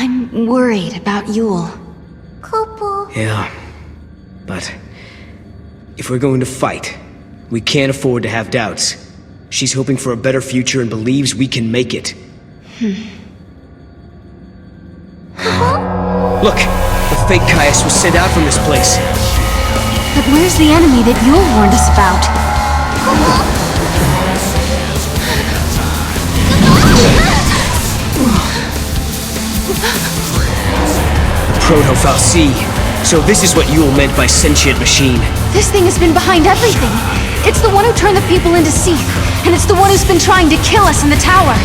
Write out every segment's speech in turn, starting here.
I'm worried about Yule. Kupo. Yeah, but if we're going to fight, we can't afford to have doubts. She's hoping for a better future and believes we can make it. Look! The fake Caius was sent out from this place. But where's the enemy that Yule warned us about? Proto fal'Cie. So this is what Yule meant by sentient machine. This thing has been behind everything. It's the one who turned the people into Seath, and it's the one who's been trying to kill us in the tower.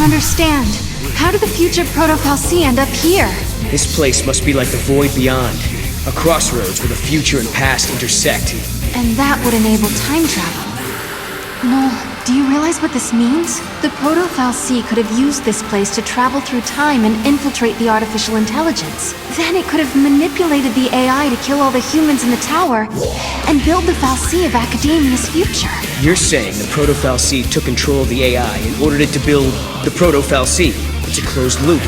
Understand. How did the future Proto fal'Cie end up here? This place must be like the void beyond. A crossroads where the future and past intersect. And that would enable time travel. Noel, do you realize what this means? The Proto fal'Cie could have used this place to travel through time and infiltrate the artificial intelligence. Then it could have manipulated the AI to kill all the humans in the tower and build the fal'Cie of Academia's future. You're saying the Proto fal'Cie took control of the AI and ordered it to build the Proto fal'Cie. It's a closed loop.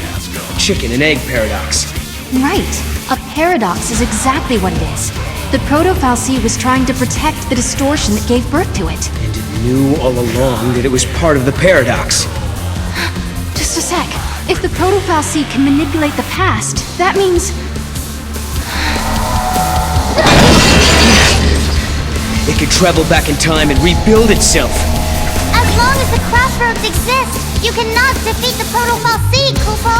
Chicken and egg paradox. Right. A paradox is exactly what it is. The Proto fal'Cie was trying to protect the distortion that gave birth to it. And it knew all along that it was part of the paradox. Just a sec. If the Proto fal'Cie can manipulate the past, that means... It could travel back in time and rebuild itself. As long as the crossroads exist, you cannot defeat the Proto fal'Cie, Kupo!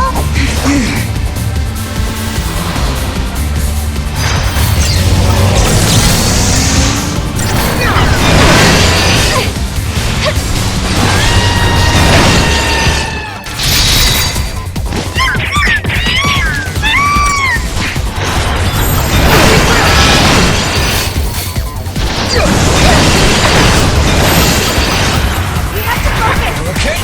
Okay.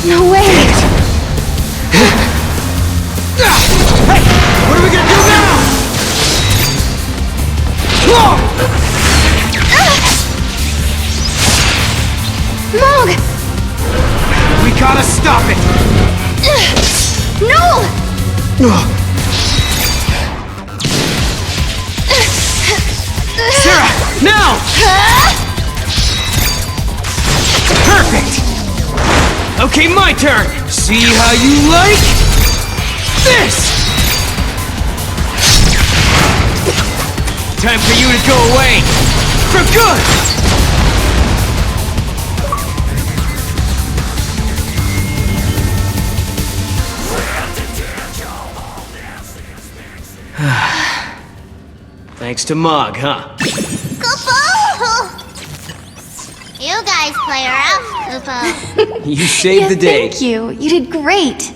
No way! Hey! What are we gonna do now? Mog! We gotta stop it! No! Serah! Now! Perfect! Okay, my turn! See how you like this! Time for you to go away! For good! Thanks to Mog, huh? Koopo! You guys play her out, Koopo. You saved the day. Thank you. You did great.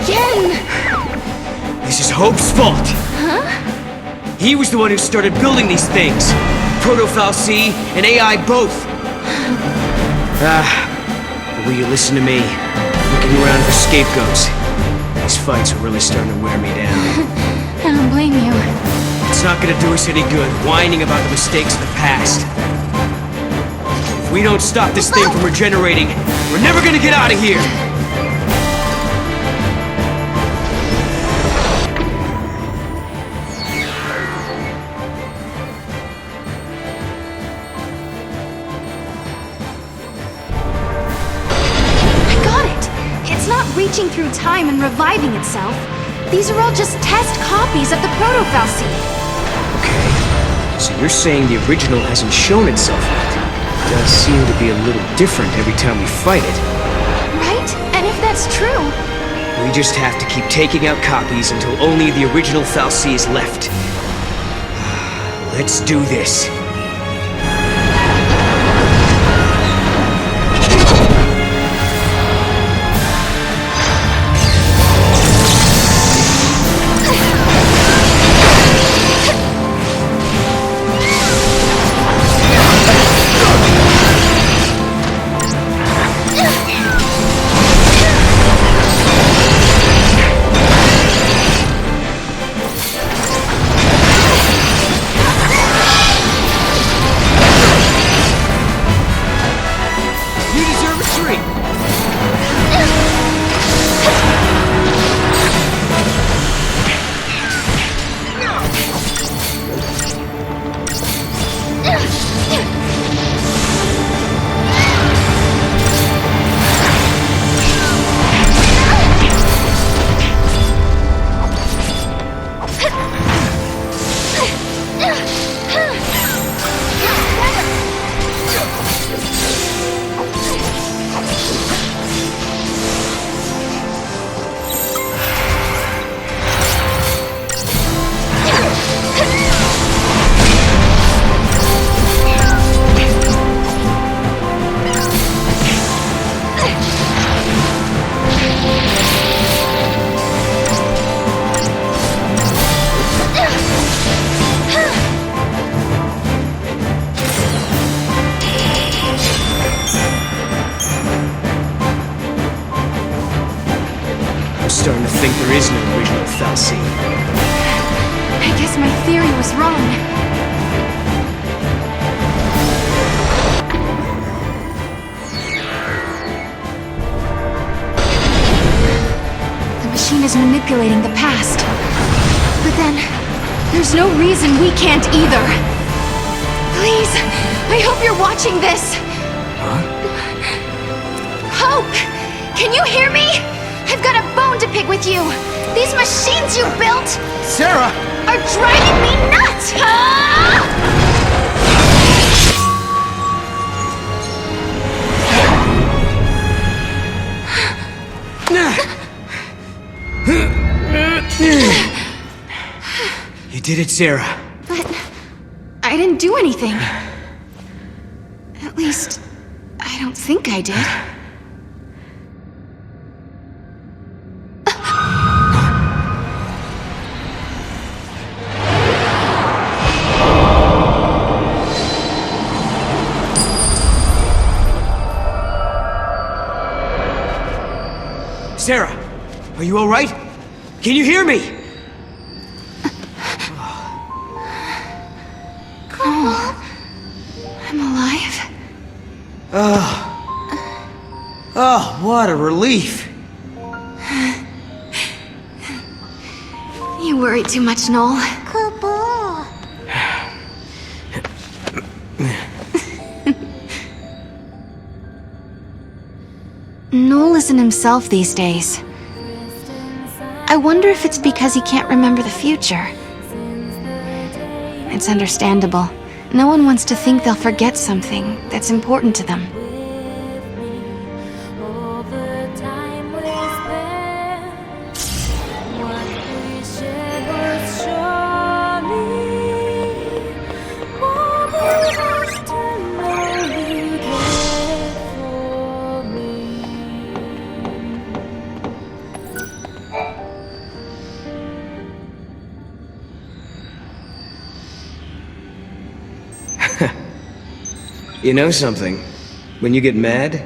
Again! This is Hope's fault. Huh? He was the one who started building these things. Proto fal'Cie and AI both. But will you listen to me? Looking around for scapegoats. These fights are really starting to wear me down. I don't blame you. It's not gonna do us any good whining about the mistakes of the past. If we don't stop this thing from regenerating, we're never gonna get out of here! It's not reaching through time and reviving itself. These are all just test copies of the Proto fal'Cie. Okay, so you're saying the original hasn't shown itself yet. It does seem to be a little different every time we fight it. Right? And if that's true... We just have to keep taking out copies until only the original fal'Cie is left. Let's do this. think there is no original fal'Cie. I guess my theory was wrong. The machine is manipulating the past. But then, there's no reason we can't either. Please, I hope you're watching this. Huh? Hope! Can you hear me? I've got a bone to pick with you. These machines you built Serah! are driving me nuts! You did it, Serah. But I didn't do anything. At least, I don't think I did. Serah, are you all right? Can you hear me? I'm alive. Oh, what a relief. You worry too much, Noel. Cool. Noel isn't himself these days. I wonder if it's because he can't remember the future. It's understandable. No one wants to think they'll forget something that's important to them. You know something? When you get mad,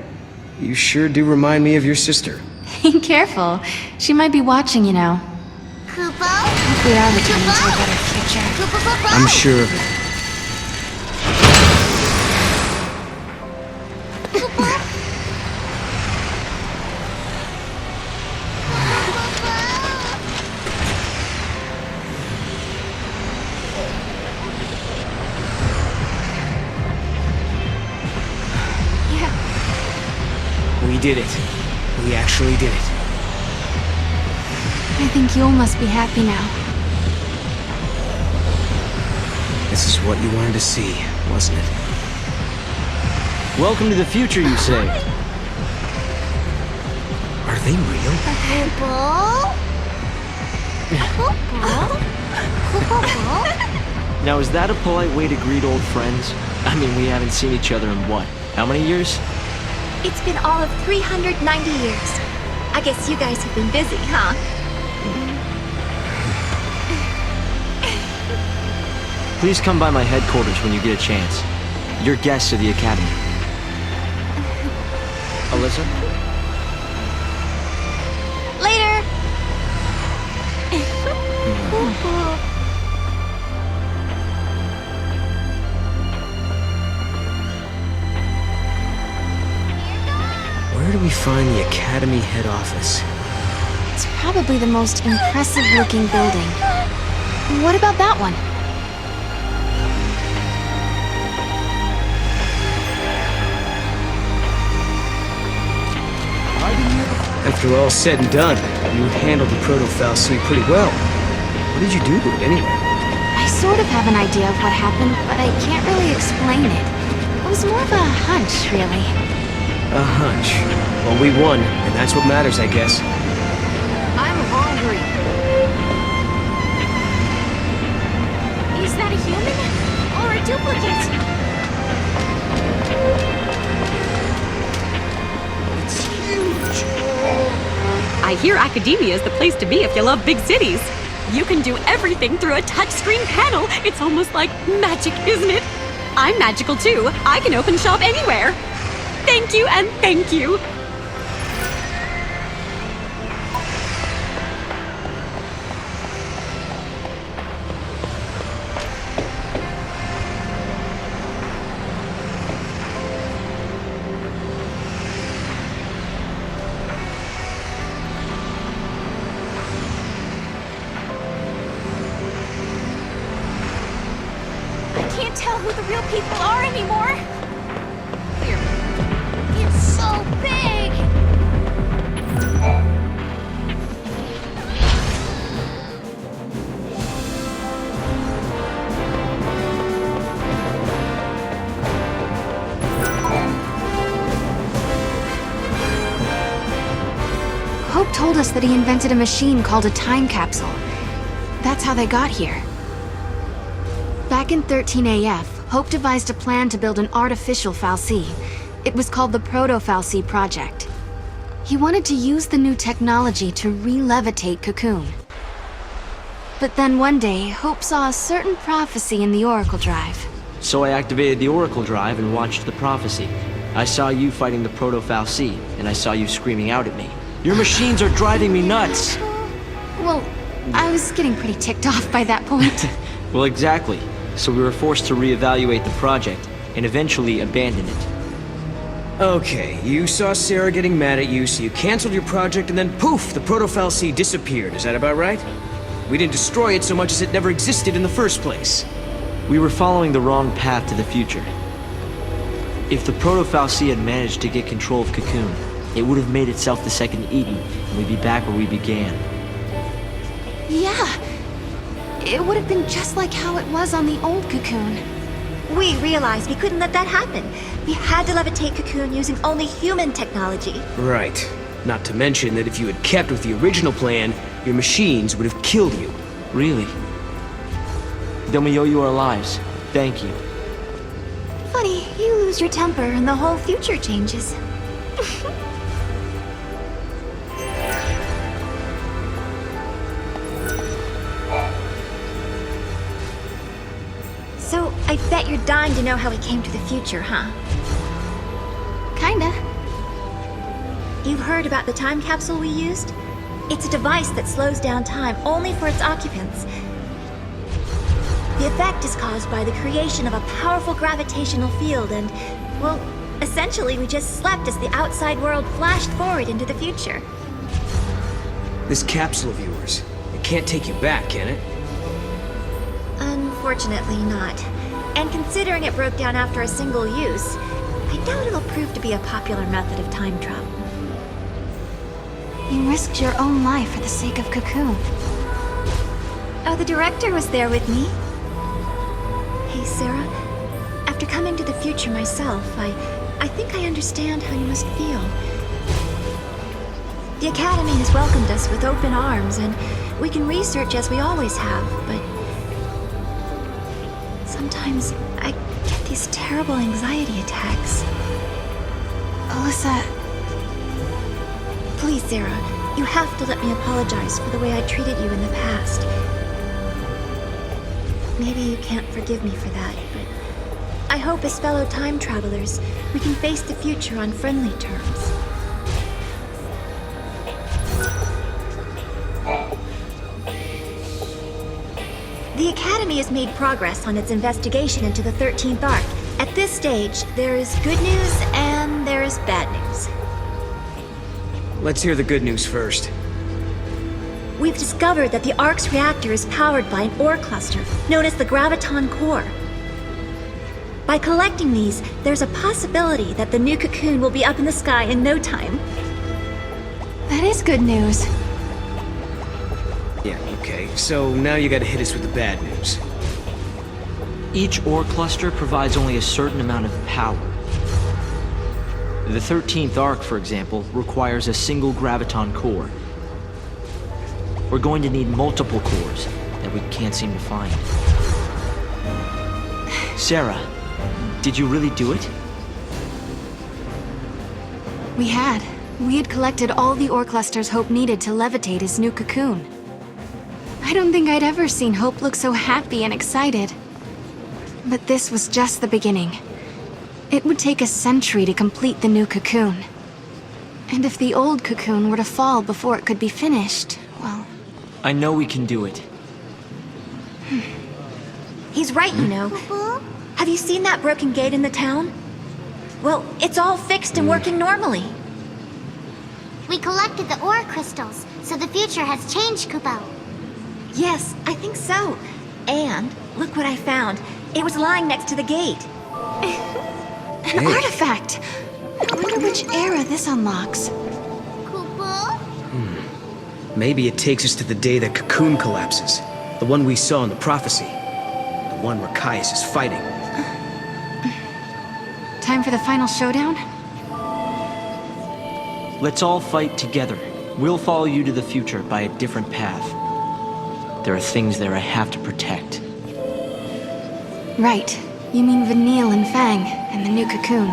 you sure do remind me of your sister. Be careful. She might be watching, you know. Kupo? Hope we are returning to a better future. Kupo? I'm sure of it. We did it. We actually did it. I think Yule must be happy now. This is what you wanted to see, wasn't it? Welcome to the future, you say? Are they real? Now, is that a polite way to greet old friends? I mean, we haven't seen each other in what? How many years? It's been all of 390 years. I guess you guys have been busy, huh? Please come by my headquarters when you get a chance. You're guests of the Academy. Alyssa? Later. Where do we find the Academy head office? It's probably the most impressive looking building. What about that one? After all said and done, you handled the Proto fal'Cie pretty well. What did you do to it anyway? I sort of have an idea of what happened, but I can't really explain it. It was more of a hunch, really. A hunch. Well, we won, and that's what matters, I guess. I'm hungry. Is that a human? Or a duplicate? It's huge! I hear academia is the place to be if you love big cities. You can do everything through a touchscreen panel. It's almost like magic, isn't it? I'm magical too. I can open shop anywhere. Thank you and thank you. who the real people are anymore. It's so big! Hope told us that he invented a machine called a time capsule. That's how they got here. Back in 13 AF, Hope devised a plan to build an artificial fal'Cie. It was called the Proto fal'Cie project. He wanted to use the new technology to re-levitate Cocoon. But then one day, Hope saw a certain prophecy in the Oracle Drive. So I activated the Oracle Drive and watched the prophecy. I saw you fighting the Proto fal'Cie, and I saw you screaming out at me. Your machines are driving me nuts! Well, I was getting pretty ticked off by that point. Well, exactly. So we were forced to reevaluate the project, and eventually abandon it. Okay, you saw Serah getting mad at you, so you canceled your project, and then poof, the Proto fal'Cie disappeared. Is that about right? We didn't destroy it so much as it never existed in the first place. We were following the wrong path to the future. If the Proto fal'Cie had managed to get control of Cocoon, it would have made itself the second Eden, and we'd be back where we began. Yeah. It would have been just like how it was on the old Cocoon. We realized we couldn't let that happen. We had to levitate Cocoon using only human technology. Right. Not to mention that if you had kept with the original plan, your machines would have killed you. Really? Then we owe you our lives. Thank you. Funny, you lose your temper and the whole future changes. So, I bet you're dying to know how we came to the future, huh? Kinda. You've heard about the time capsule we used? It's a device that slows down time only for its occupants. The effect is caused by the creation of a powerful gravitational field and, well, essentially we just slept as the outside world flashed forward into the future. This capsule of yours, it can't take you back, can it? Unfortunately not. And considering it broke down after a single use, I doubt it'll prove to be a popular method of time travel. You risked your own life for the sake of Cocoon. Oh, the director was there with me. Hey, Serah. After coming to the future myself, I think I understand how you must feel. The Academy has welcomed us with open arms, and we can research as we always have, but sometimes I get these terrible anxiety attacks. Alyssa... Please, Serah, you have to let me apologize for the way I treated you in the past. Maybe you can't forgive me for that, but I hope as fellow time travelers, we can face the future on friendly terms. The Academy has made progress on its investigation into the 13th Ark. At this stage, there is good news and there is bad news. Let's hear the good news first. We've discovered that the Ark's reactor is powered by an ore cluster known as the Graviton Core. By collecting these, there's a possibility that the new Cocoon will be up in the sky in no time. That is good news. Yeah, okay. So now you gotta hit us with the bad news. Each ore cluster provides only a certain amount of power. The 13th Ark, for example, requires a single graviton core. We're going to need multiple cores that we can't seem to find. Serah, did you really do it? We had. We had collected all the ore clusters Hope needed to levitate his new Cocoon. I don't think I'd ever seen Hope look so happy and excited. But this was just the beginning. It would take a century to complete the new Cocoon. And if the old Cocoon were to fall before it could be finished, well... I know we can do it. He's right, you know. Have you seen that broken gate in the town? Well, it's all fixed and working normally. We collected the ore crystals, so the future has changed, Kupo. Yes, I think so. And look what I found. It was lying next to the gate. An artifact! I wonder which era this unlocks. Kupo? Maybe it takes us to the day that Cocoon collapses. The one we saw in the prophecy. The one where Caius is fighting. Time for the final showdown? Let's all fight together. We'll follow you to the future by a different path. There are things there I have to protect. Right. You mean Vanille and Fang, and the new Cocoon.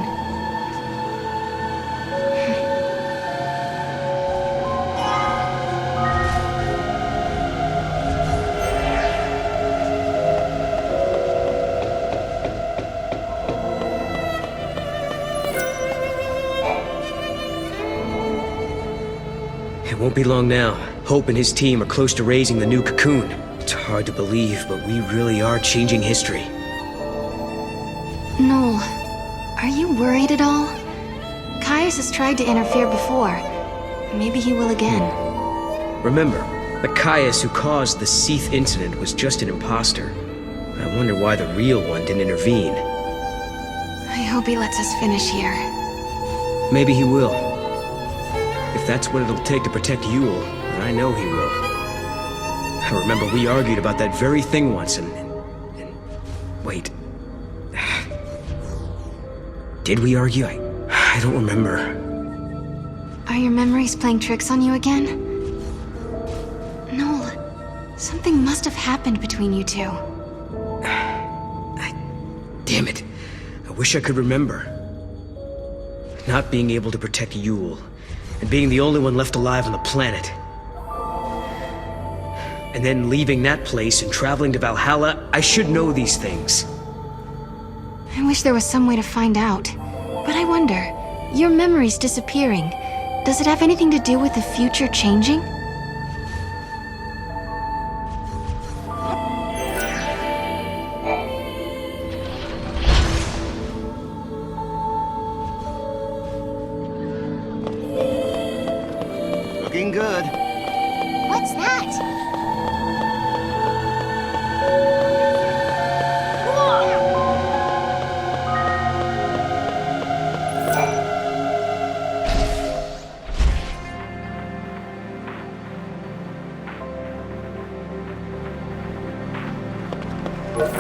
It won't be long now. Hope and his team are close to raising the new Cocoon. It's hard to believe, but we really are changing history. Noel, are you worried at all? Caius has tried to interfere before. Maybe he will again. Remember, the Caius who caused the XIII incident was just an imposter. I wonder why the real one didn't intervene. I hope he lets us finish here. Maybe he will. If that's what it'll take to protect Yule, then I know he will. I remember we argued about that very thing once and wait. Did we argue? I don't remember. Are your memories playing tricks on you again? Noel, something must have happened between you two. Damn it. I wish I could remember. Not being able to protect Yule, and being the only one left alive on the planet. And then leaving that place and traveling to Valhalla, I should know these things. I wish there was some way to find out. But I wonder, your memories disappearing, does it have anything to do with the future changing? Looking good. What's that?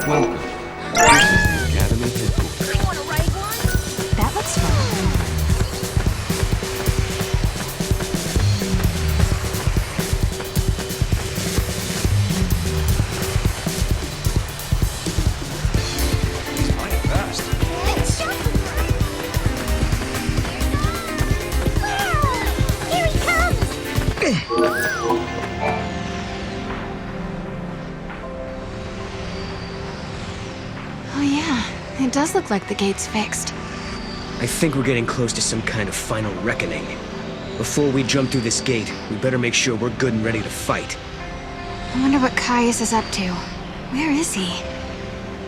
Welcome. This is the Academy headquarters. I want to ride one. That looks fun. He's mighty fast. Let's show him. Ah, here he comes. Oh yeah, it does look like the gate's fixed. I think we're getting close to some kind of final reckoning. Before we jump through this gate, we better make sure we're good and ready to fight. I wonder what Caius is up to. Where is he?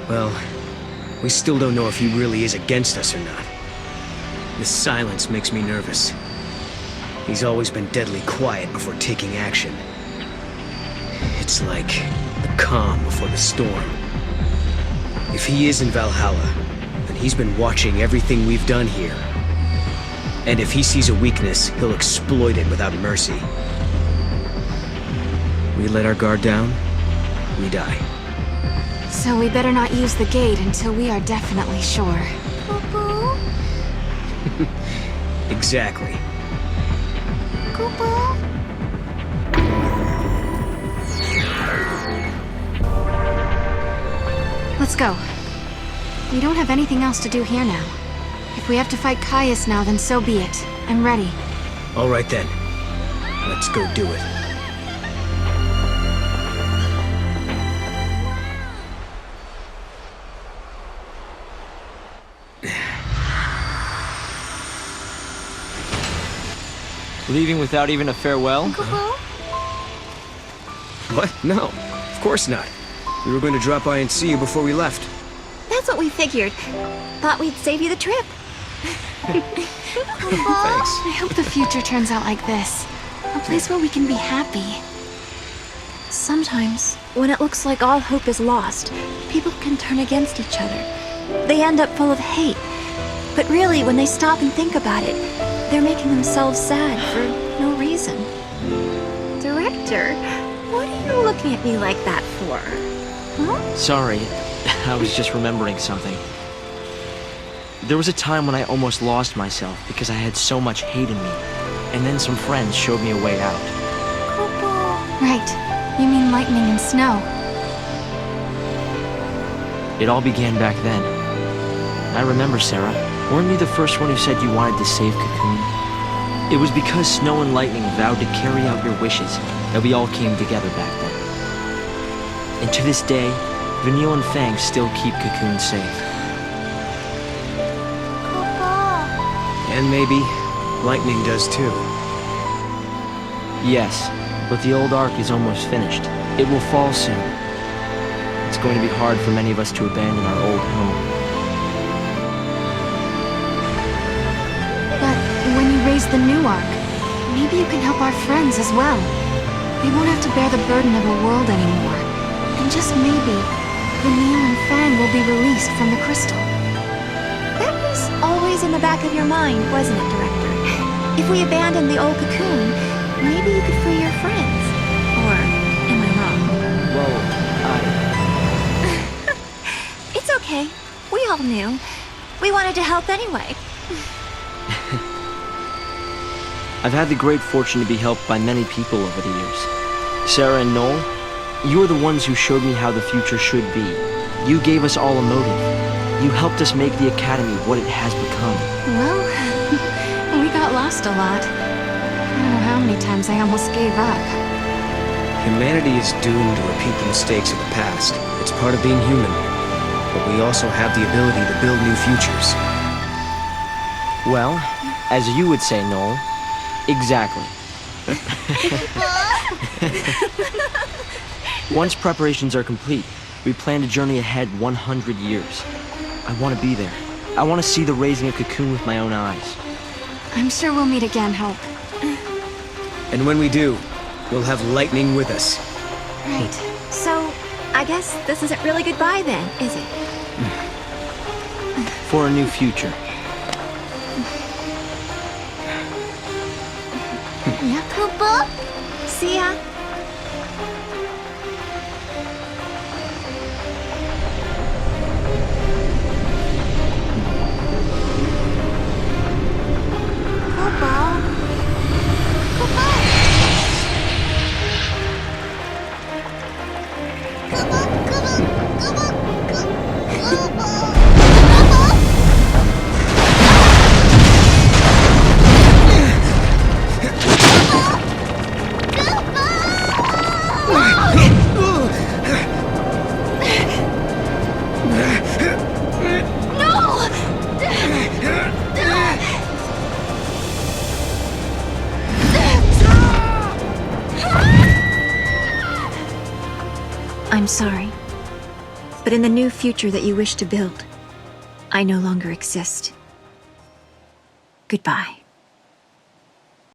Well, we still don't know if he really is against us or not. The silence makes me nervous. He's always been deadly quiet before taking action. It's like the calm before the storm. If he is in Valhalla, then he's been watching everything we've done here. And if he sees a weakness, he'll exploit it without mercy. We let our guard down, we die. So we better not use the gate until we are definitely sure. Kupo? Exactly. Kupo? Let's go. We don't have anything else to do here now. If we have to fight Caius now, then so be it. I'm ready. All right then. Let's go do it. Leaving without even a farewell? Kupo? What? No, of course not. We were going to drop by and see you before we left. That's what we figured. Thought we'd save you the trip. Thanks. I hope the future turns out like this. A place where we can be happy. Sometimes, when it looks like all hope is lost, people can turn against each other. They end up full of hate. But really, when they stop and think about it, they're making themselves sad for no reason. Director, what are you looking at me like that for? Huh? Sorry, I was just remembering something. There was a time when I almost lost myself because I had so much hate in me. And then some friends showed me a way out. Right. You mean lightning and snow. It all began back then. I remember, Serah. Weren't you the first one who said you wanted to save Cocoon? It was because Snow and Lightning vowed to carry out your wishes that we all came together back then. And to this day, Vanille and Fang still keep Cocoon safe. And maybe Lightning does too. Yes, but the old Ark is almost finished. It will fall soon. It's going to be hard for many of us to abandon our old home. But when you raise the new Ark, maybe you can help our friends as well. They won't have to bear the burden of a world anymore. And just maybe, Vanille and Fang will be released from the crystal. That was always in the back of your mind, wasn't it, Director? If we abandon the old Cocoon, maybe you could free your friends. Or am I wrong? Well, It's okay. We all knew. We wanted to help anyway. I've had the great fortune to be helped by many people over the years. Serah and Noel, you are the ones who showed me how the future should be. You gave us all a motive. You helped us make the Academy what it has become. Well, we got lost a lot. I don't know how many times I almost gave up. Humanity is doomed to repeat the mistakes of the past. It's part of being human. But we also have the ability to build new futures. Well, as you would say, Noel, exactly. Once preparations are complete, we plan to journey ahead 100 years. I want to be there. I want to see the raising of Cocoon with my own eyes. I'm sure we'll meet again, Hope. And when we do, we'll have Lightning with us. Right. So, I guess this isn't really goodbye then, is it? For a new future. Yep. Koopa? See ya. I'm sorry, but in the new future that you wish to build, I no longer exist. Goodbye.